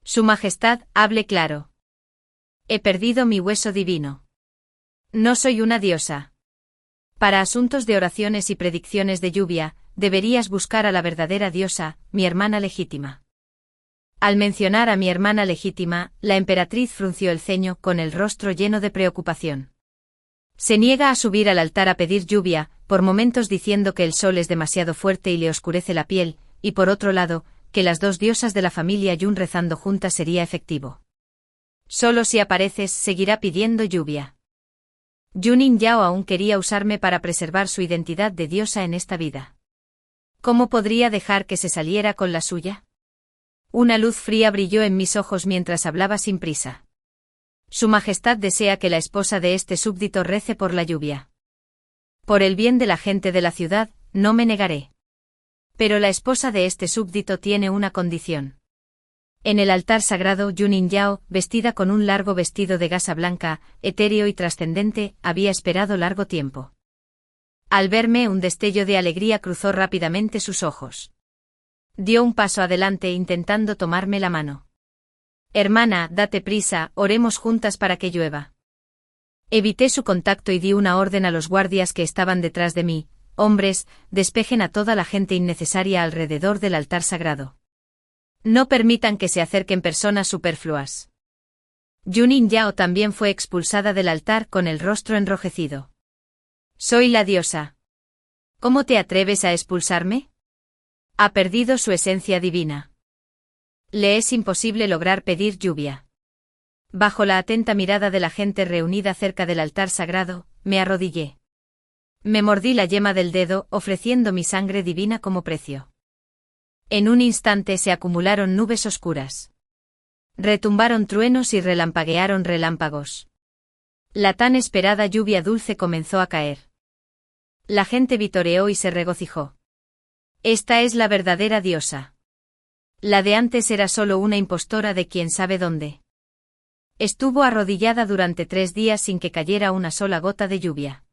Su Majestad, hable claro. He perdido mi hueso divino. No soy una diosa. Para asuntos de oraciones y predicciones de lluvia, deberías buscar a la verdadera diosa, mi hermana legítima. Al mencionar a mi hermana legítima, la emperatriz frunció el ceño con el rostro lleno de preocupación. Se niega a subir al altar a pedir lluvia, por momentos diciendo que el sol es demasiado fuerte y le oscurece la piel, y por otro lado, que las dos diosas de la familia Yun rezando juntas sería efectivo. Solo si apareces, seguirá pidiendo lluvia. Junin Yao aún quería usarme para preservar su identidad de diosa en esta vida. ¿Cómo podría dejar que se saliera con la suya? Una luz fría brilló en mis ojos mientras hablaba sin prisa. Su Majestad desea que la esposa de este súbdito rece por la lluvia. Por el bien de la gente de la ciudad, no me negaré. Pero la esposa de este súbdito tiene una condición. En el altar sagrado, Junin Yao, vestida con un largo vestido de gasa blanca, etéreo y trascendente, había esperado largo tiempo. Al verme, un destello de alegría cruzó rápidamente sus ojos. Dio un paso adelante intentando tomarme la mano. Hermana, date prisa, oremos juntas para que llueva. Evité su contacto y di una orden a los guardias que estaban detrás de mí: hombres, despejen a toda la gente innecesaria alrededor del altar sagrado. No permitan que se acerquen personas superfluas. Junin Yao también fue expulsada del altar con el rostro enrojecido. Soy la diosa. ¿Cómo te atreves a expulsarme? Ha perdido su esencia divina. Le es imposible lograr pedir lluvia. Bajo la atenta mirada de la gente reunida cerca del altar sagrado, me arrodillé. Me mordí la yema del dedo, ofreciendo mi sangre divina como precio. En un instante se acumularon nubes oscuras. Retumbaron truenos y relampaguearon relámpagos. La tan esperada lluvia dulce comenzó a caer. La gente vitoreó y se regocijó. Esta es la verdadera diosa. La de antes era solo una impostora de quién sabe dónde. Estuvo arrodillada durante 3 días sin que cayera una sola gota de lluvia.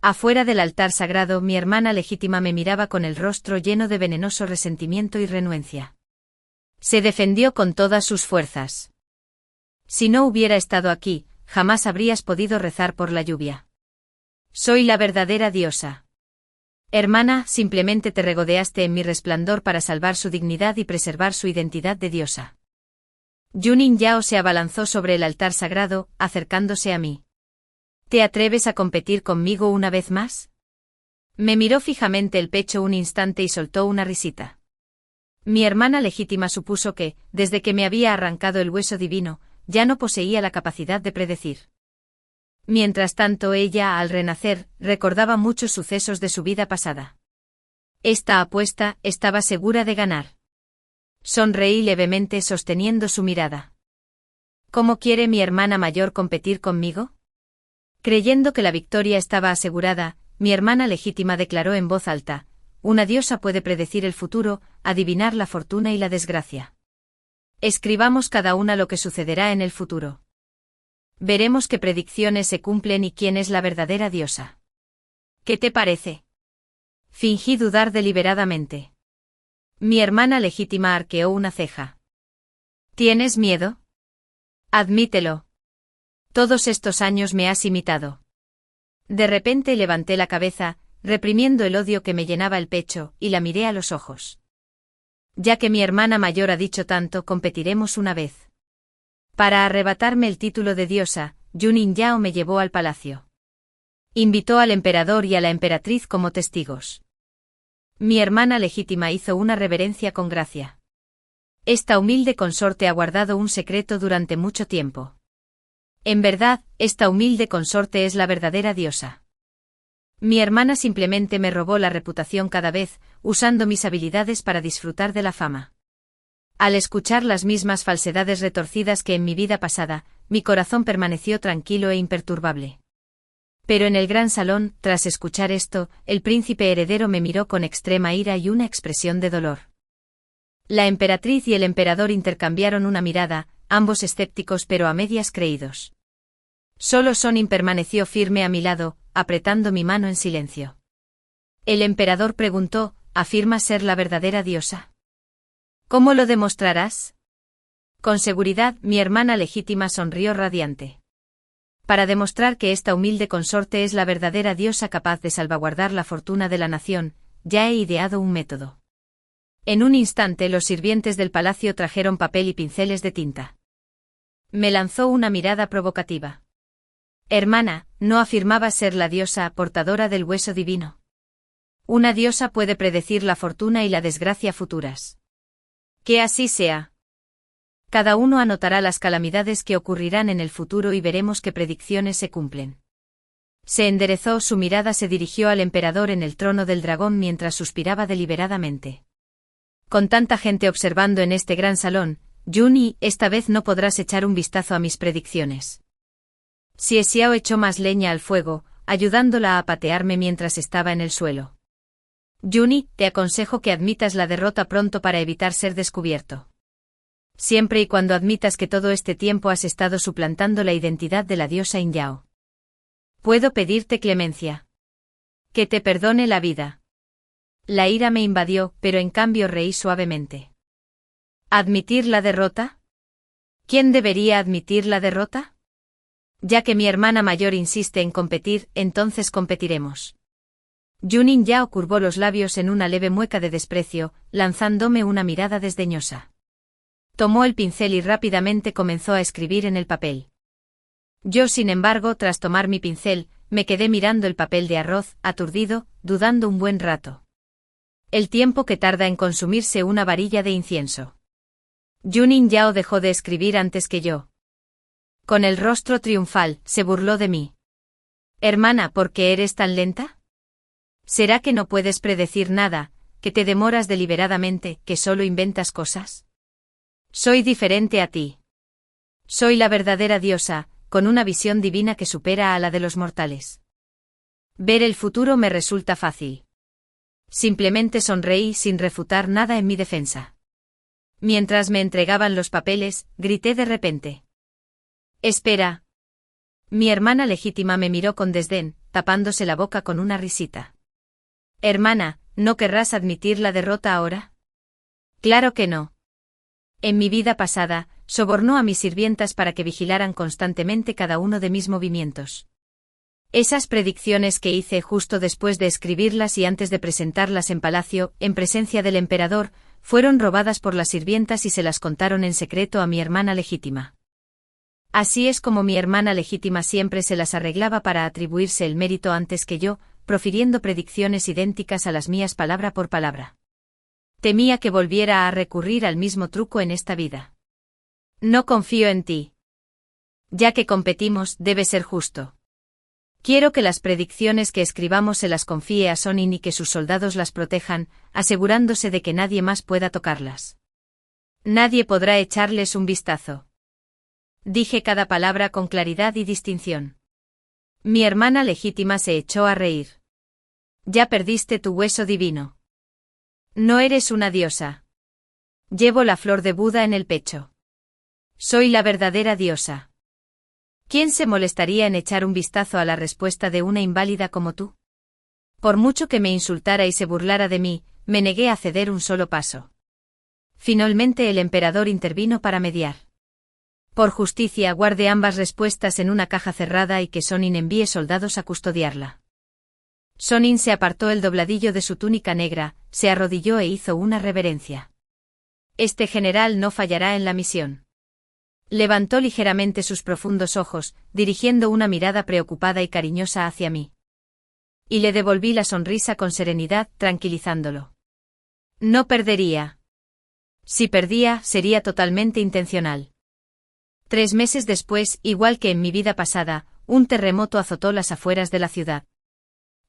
Afuera del altar sagrado, mi hermana legítima me miraba con el rostro lleno de venenoso resentimiento y renuencia. Se defendió con todas sus fuerzas. Si no hubiera estado aquí, jamás habrías podido rezar por la lluvia. Soy la verdadera diosa. Hermana, simplemente te regodeaste en mi resplandor para salvar su dignidad y preservar su identidad de diosa. Junin Yao se abalanzó sobre el altar sagrado, acercándose a mí. ¿Te atreves a competir conmigo una vez más? Me miró fijamente el pecho un instante y soltó una risita. Mi hermana legítima supuso que, desde que me había arrancado el hueso divino, ya no poseía la capacidad de predecir. Mientras tanto ella, al renacer, recordaba muchos sucesos de su vida pasada. Esta apuesta estaba segura de ganar. Sonreí levemente sosteniendo su mirada. ¿Cómo quiere mi hermana mayor competir conmigo? Creyendo que la victoria estaba asegurada, mi hermana legítima declaró en voz alta: una diosa puede predecir el futuro, adivinar la fortuna y la desgracia. Escribamos cada una lo que sucederá en el futuro. Veremos qué predicciones se cumplen y quién es la verdadera diosa. ¿Qué te parece? Fingí dudar deliberadamente. Mi hermana legítima arqueó una ceja. ¿Tienes miedo? Admítelo. Todos estos años me has imitado. De repente levanté la cabeza, reprimiendo el odio que me llenaba el pecho, y la miré a los ojos. Ya que mi hermana mayor ha dicho tanto, competiremos una vez. Para arrebatarme el título de diosa, Junin Yao me llevó al palacio. Invitó al emperador y a la emperatriz como testigos. Mi hermana legítima hizo una reverencia con gracia. Esta humilde consorte ha guardado un secreto durante mucho tiempo. En verdad, esta humilde consorte es la verdadera diosa. Mi hermana simplemente me robó la reputación cada vez, usando mis habilidades para disfrutar de la fama. Al escuchar las mismas falsedades retorcidas que en mi vida pasada, mi corazón permaneció tranquilo e imperturbable. Pero en el gran salón, tras escuchar esto, el príncipe heredero me miró con extrema ira y una expresión de dolor. La emperatriz y el emperador intercambiaron una mirada, ambos escépticos pero a medias creídos. Solo Sonin permaneció firme a mi lado, apretando mi mano en silencio. El emperador preguntó: ¿afirmas ser la verdadera diosa? ¿Cómo lo demostrarás? Con seguridad, mi hermana legítima sonrió radiante. Para demostrar que esta humilde consorte es la verdadera diosa capaz de salvaguardar la fortuna de la nación, ya he ideado un método. En un instante los sirvientes del palacio trajeron papel y pinceles de tinta. Me lanzó una mirada provocativa. Hermana, ¿no afirmabas ser la diosa portadora del hueso divino? Una diosa puede predecir la fortuna y la desgracia futuras. Que así sea. Cada uno anotará las calamidades que ocurrirán en el futuro y veremos qué predicciones se cumplen. Se enderezó, su mirada se dirigió al emperador en el trono del dragón mientras suspiraba deliberadamente. Con tanta gente observando en este gran salón, Juni, esta vez no podrás echar un vistazo a mis predicciones. Xie Xiao echó más leña al fuego, ayudándola a patearme mientras estaba en el suelo. Juni, te aconsejo que admitas la derrota pronto para evitar ser descubierto. Siempre y cuando admitas que todo este tiempo has estado suplantando la identidad de la diosa Yin Yao. ¿Puedo pedirte clemencia? Que te perdone la vida. La ira me invadió, pero en cambio reí suavemente. ¿Admitir la derrota? ¿Quién debería admitir la derrota? Ya que mi hermana mayor insiste en competir, entonces competiremos. Junin Yao curvó los labios en una leve mueca de desprecio, lanzándome una mirada desdeñosa. Tomó el pincel y rápidamente comenzó a escribir en el papel. Yo, sin embargo, tras tomar mi pincel, me quedé mirando el papel de arroz, aturdido, dudando un buen rato. El tiempo que tarda en consumirse una varilla de incienso. Junin Yao dejó de escribir antes que yo. Con el rostro triunfal, se burló de mí. Hermana, ¿por qué eres tan lenta? ¿Será que no puedes predecir nada, que te demoras deliberadamente, que solo inventas cosas? Soy diferente a ti. Soy la verdadera diosa, con una visión divina que supera a la de los mortales. Ver el futuro me resulta fácil. Simplemente sonreí sin refutar nada en mi defensa. Mientras me entregaban los papeles, grité de repente. «¡Espera!». Mi hermana legítima me miró con desdén, tapándose la boca con una risita. «Hermana, ¿no querrás admitir la derrota ahora?». «Claro que no». En mi vida pasada, sobornó a mis sirvientas para que vigilaran constantemente cada uno de mis movimientos. Esas predicciones que hice justo después de escribirlas y antes de presentarlas en palacio, en presencia del emperador, fueron robadas por las sirvientas y se las contaron en secreto a mi hermana legítima. Así es como mi hermana legítima siempre se las arreglaba para atribuirse el mérito antes que yo, profiriendo predicciones idénticas a las mías palabra por palabra. Temía que volviera a recurrir al mismo truco en esta vida. No confío en ti. Ya que competimos, debe ser justo. Quiero que las predicciones que escribamos se las confíe a Sonin y que sus soldados las protejan, asegurándose de que nadie más pueda tocarlas. Nadie podrá echarles un vistazo. Dije cada palabra con claridad y distinción. Mi hermana legítima se echó a reír. Ya perdiste tu hueso divino. No eres una diosa. Llevo la flor de Buda en el pecho. Soy la verdadera diosa. ¿Quién se molestaría en echar un vistazo a la respuesta de una inválida como tú? Por mucho que me insultara y se burlara de mí, me negué a ceder un solo paso. Finalmente el emperador intervino para mediar. Por justicia guarde ambas respuestas en una caja cerrada y que Sonin envíe soldados a custodiarla. Sonin se apartó el dobladillo de su túnica negra, se arrodilló e hizo una reverencia. Este general no fallará en la misión. Levantó ligeramente sus profundos ojos, dirigiendo una mirada preocupada y cariñosa hacia mí. Y le devolví la sonrisa con serenidad, tranquilizándolo. No perdería. Si perdía, sería totalmente intencional. 3 meses después, igual que en mi vida pasada, un terremoto azotó las afueras de la ciudad.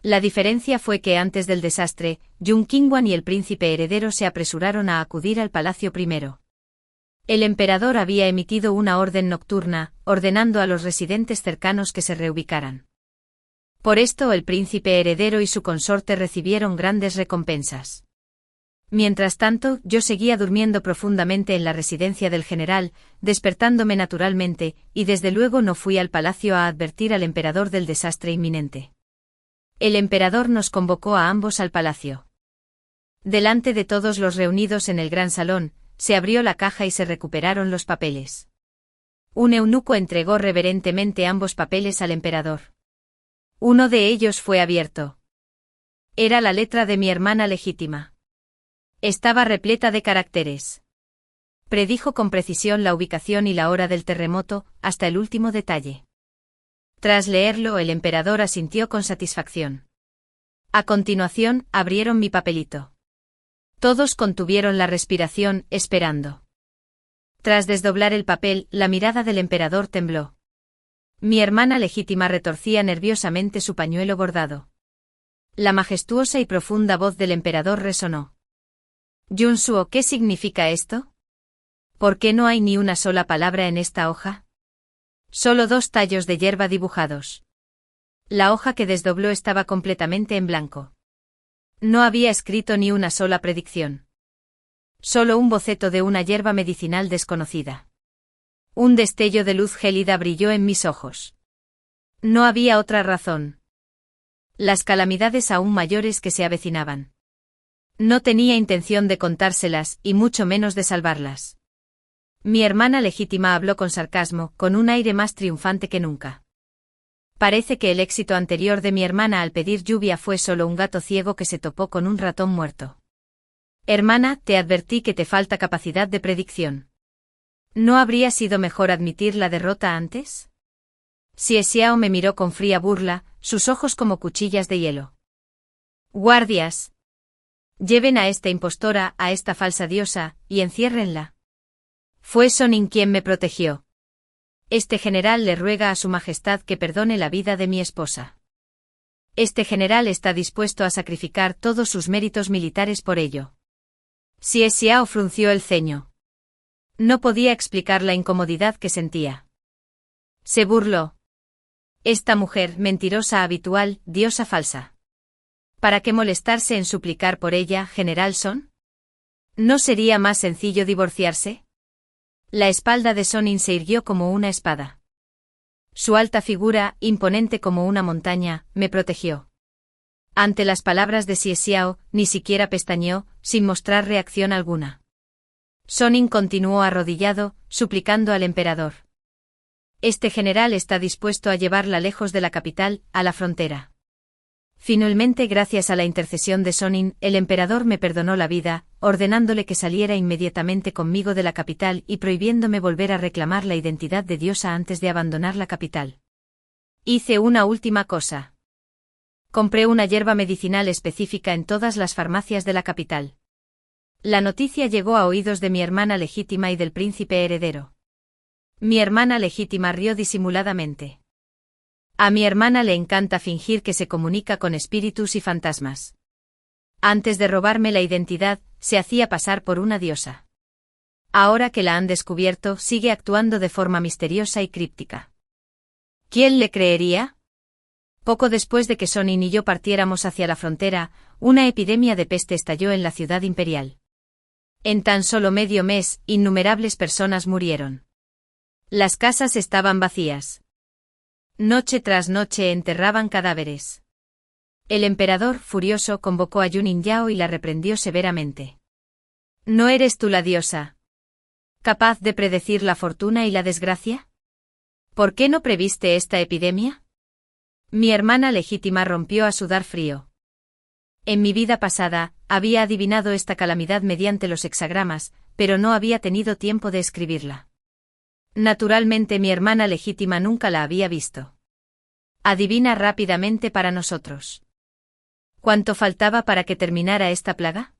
La diferencia fue que antes del desastre, Jung Qingwan y el príncipe heredero se apresuraron a acudir al palacio primero. El emperador había emitido una orden nocturna, ordenando a los residentes cercanos que se reubicaran. Por esto el príncipe heredero y su consorte recibieron grandes recompensas. Mientras tanto, yo seguía durmiendo profundamente en la residencia del general, despertándome naturalmente, y desde luego no fui al palacio a advertir al emperador del desastre inminente. El emperador nos convocó a ambos al palacio. Delante de todos los reunidos en el gran salón, se abrió la caja y se recuperaron los papeles. Un eunuco entregó reverentemente ambos papeles al emperador. Uno de ellos fue abierto. Era la letra de mi hermana legítima. Estaba repleta de caracteres. Predijo con precisión la ubicación y la hora del terremoto, hasta el último detalle. Tras leerlo, el emperador asintió con satisfacción. A continuación, abrieron mi papelito. Todos contuvieron la respiración, esperando. Tras desdoblar el papel, la mirada del emperador tembló. Mi hermana legítima retorcía nerviosamente su pañuelo bordado. La majestuosa y profunda voz del emperador resonó. Junsuo, ¿qué significa esto? ¿Por qué no hay ni una sola palabra en esta hoja? Solo 2 tallos de hierba dibujados. La hoja que desdobló estaba completamente en blanco. No había escrito ni una sola predicción. Solo un boceto de una hierba medicinal desconocida. Un destello de luz gélida brilló en mis ojos. No había otra razón. Las calamidades aún mayores que se avecinaban. No tenía intención de contárselas, y mucho menos de salvarlas. Mi hermana legítima habló con sarcasmo, con un aire más triunfante que nunca. Parece que el éxito anterior de mi hermana al pedir lluvia fue solo un gato ciego que se topó con un ratón muerto. Hermana, te advertí que te falta capacidad de predicción. ¿No habría sido mejor admitir la derrota antes? Xie Xiao me miró con fría burla, sus ojos como cuchillas de hielo. Guardias. Lleven a esta impostora, a esta falsa diosa, y enciérrenla. Fue Sonin quien me protegió. Este general le ruega a su majestad que perdone la vida de mi esposa. Este general está dispuesto a sacrificar todos sus méritos militares por ello. Xie Xiao frunció el ceño. No podía explicar la incomodidad que sentía. Se burló. Esta mujer, mentirosa habitual, diosa falsa. ¿Para qué molestarse en suplicar por ella, General Son? ¿No sería más sencillo divorciarse? La espalda de Sonin se irguió como una espada. Su alta figura, imponente como una montaña, me protegió. Ante las palabras de Xie Xiao, ni siquiera pestañeó, sin mostrar reacción alguna. Sonin continuó arrodillado, suplicando al emperador. Este general está dispuesto a llevarla lejos de la capital, a la frontera. Finalmente, gracias a la intercesión de Sonin, el emperador me perdonó la vida, ordenándole que saliera inmediatamente conmigo de la capital y prohibiéndome volver a reclamar la identidad de diosa antes de abandonar la capital. Hice una última cosa. Compré una hierba medicinal específica en todas las farmacias de la capital. La noticia llegó a oídos de mi hermana legítima y del príncipe heredero. Mi hermana legítima rió disimuladamente. A mi hermana le encanta fingir que se comunica con espíritus y fantasmas. Antes de robarme la identidad, se hacía pasar por una diosa. Ahora que la han descubierto, sigue actuando de forma misteriosa y críptica. ¿Quién le creería? Poco después de que Sonin y yo partiéramos hacia la frontera, una epidemia de peste estalló en la ciudad imperial. En tan solo medio mes, innumerables personas murieron. Las casas estaban vacías. Noche tras noche enterraban cadáveres. El emperador, furioso, convocó a Yunin Yao y la reprendió severamente. ¿No eres tú la diosa capaz de predecir la fortuna y la desgracia? ¿Por qué no previste esta epidemia? Mi hermana legítima rompió a sudar frío. En mi vida pasada, había adivinado esta calamidad mediante los hexagramas, pero no había tenido tiempo de escribirla. Naturalmente mi hermana legítima nunca la había visto. Adivina rápidamente para nosotros. ¿Cuánto faltaba para que terminara esta plaga?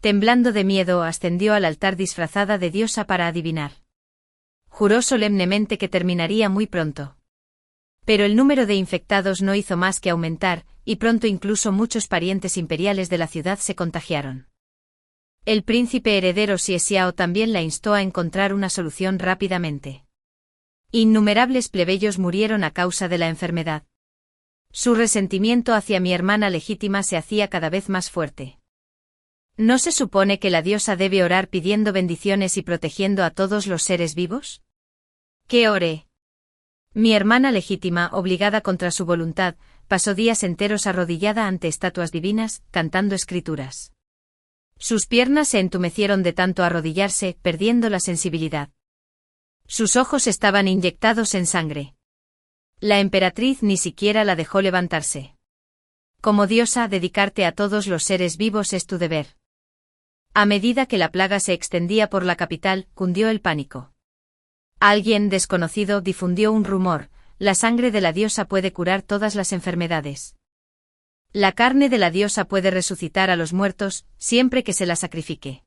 Temblando de miedo, ascendió al altar disfrazada de diosa para adivinar. Juró solemnemente que terminaría muy pronto. Pero el número de infectados no hizo más que aumentar, y pronto incluso muchos parientes imperiales de la ciudad se contagiaron. El príncipe heredero Xie Xiao también la instó a encontrar una solución rápidamente. Innumerables plebeyos murieron a causa de la enfermedad. Su resentimiento hacia mi hermana legítima se hacía cada vez más fuerte. ¿No se supone que la diosa debe orar pidiendo bendiciones y protegiendo a todos los seres vivos? ¿Qué oré? Mi hermana legítima, obligada contra su voluntad, pasó días enteros arrodillada ante estatuas divinas, cantando escrituras. Sus piernas se entumecieron de tanto arrodillarse, perdiendo la sensibilidad. Sus ojos estaban inyectados en sangre. La emperatriz ni siquiera la dejó levantarse. Como diosa, dedicarte a todos los seres vivos es tu deber. A medida que la plaga se extendía por la capital, cundió el pánico. Alguien desconocido difundió un rumor: la sangre de la diosa puede curar todas las enfermedades. La carne de la diosa puede resucitar a los muertos, siempre que se la sacrifique.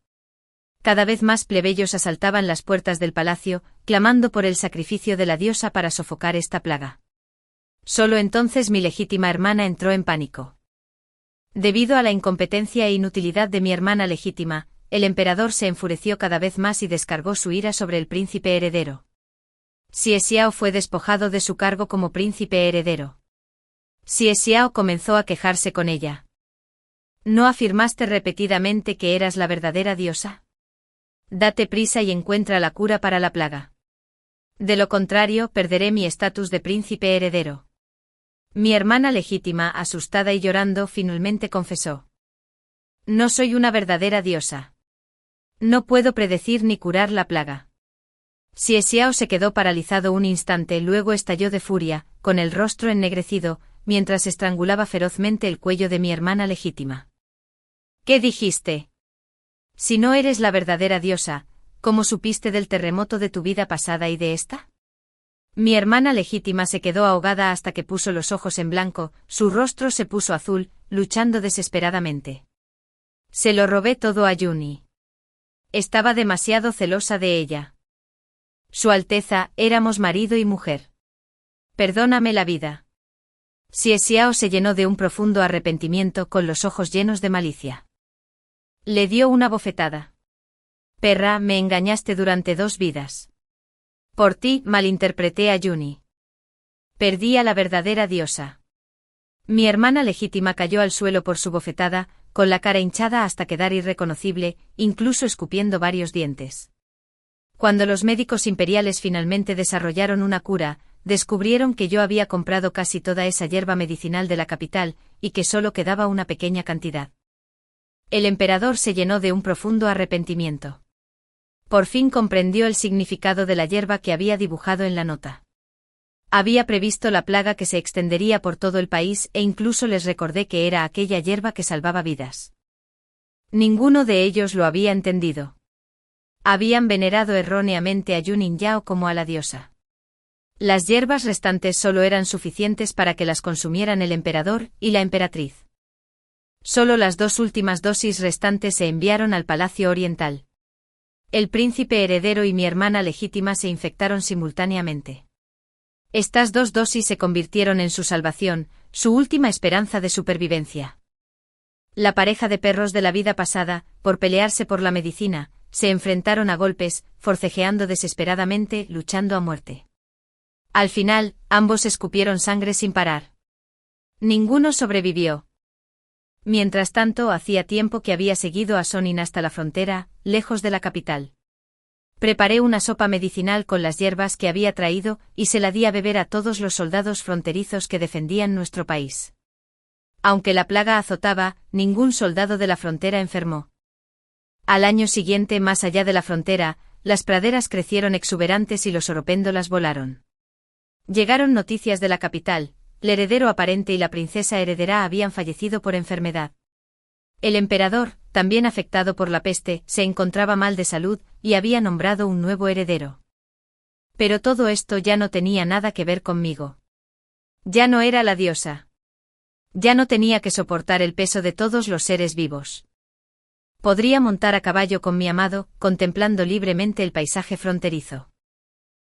Cada vez más plebeyos asaltaban las puertas del palacio, clamando por el sacrificio de la diosa para sofocar esta plaga. Solo entonces mi legítima hermana entró en pánico. Debido a la incompetencia e inutilidad de mi hermana legítima, el emperador se enfureció cada vez más y descargó su ira sobre el príncipe heredero. Xie Xiao fue despojado de su cargo como príncipe heredero. Xie Xiao comenzó a quejarse con ella. ¿No afirmaste repetidamente que eras la verdadera diosa? Date prisa y encuentra la cura para la plaga. De lo contrario, perderé mi estatus de príncipe heredero. Mi hermana legítima, asustada y llorando, finalmente confesó. No soy una verdadera diosa. No puedo predecir ni curar la plaga. Xie Xiao se quedó paralizado un instante, luego estalló de furia, con el rostro ennegrecido, mientras estrangulaba ferozmente el cuello de mi hermana legítima. ¿Qué dijiste? Si no eres la verdadera diosa, ¿cómo supiste del terremoto de tu vida pasada y de esta? Mi hermana legítima se quedó ahogada hasta que puso los ojos en blanco, su rostro se puso azul, luchando desesperadamente. Se lo robé todo a Yuni. Estaba demasiado celosa de ella. Su Alteza, éramos marido y mujer. Perdóname la vida. Xie Xiao se llenó de un profundo arrepentimiento, con los ojos llenos de malicia. Le dio una bofetada. Perra, me engañaste durante 2 vidas. Por ti, malinterpreté a Yuni. Perdí a la verdadera diosa. Mi hermana legítima cayó al suelo por su bofetada, con la cara hinchada hasta quedar irreconocible, incluso escupiendo varios dientes. Cuando los médicos imperiales finalmente desarrollaron una cura, descubrieron que yo había comprado casi toda esa hierba medicinal de la capital, y que solo quedaba una pequeña cantidad. El emperador se llenó de un profundo arrepentimiento. Por fin comprendió el significado de la hierba que había dibujado en la nota. Había previsto la plaga que se extendería por todo el país e incluso les recordé que era aquella hierba que salvaba vidas. Ninguno de ellos lo había entendido. Habían venerado erróneamente a Yunin Yao como a la diosa. Las hierbas restantes solo eran suficientes para que las consumieran el emperador y la emperatriz. Solo las 2 últimas dosis restantes se enviaron al Palacio Oriental. El príncipe heredero y mi hermana legítima se infectaron simultáneamente. Estas 2 dosis se convirtieron en su salvación, su última esperanza de supervivencia. La pareja de perros de la vida pasada, por pelearse por la medicina, se enfrentaron a golpes, forcejeando desesperadamente, luchando a muerte. Al final, ambos escupieron sangre sin parar. Ninguno sobrevivió. Mientras tanto, hacía tiempo que había seguido a Sonin hasta la frontera, lejos de la capital. Preparé una sopa medicinal con las hierbas que había traído y se la di a beber a todos los soldados fronterizos que defendían nuestro país. Aunque la plaga azotaba, ningún soldado de la frontera enfermó. Al año siguiente, más allá de la frontera, las praderas crecieron exuberantes y los oropéndolas volaron. Llegaron noticias de la capital, el heredero aparente y la princesa heredera habían fallecido por enfermedad. El emperador, también afectado por la peste, se encontraba mal de salud y había nombrado un nuevo heredero. Pero todo esto ya no tenía nada que ver conmigo. Ya no era la diosa. Ya no tenía que soportar el peso de todos los seres vivos. Podría montar a caballo con mi amado, contemplando libremente el paisaje fronterizo.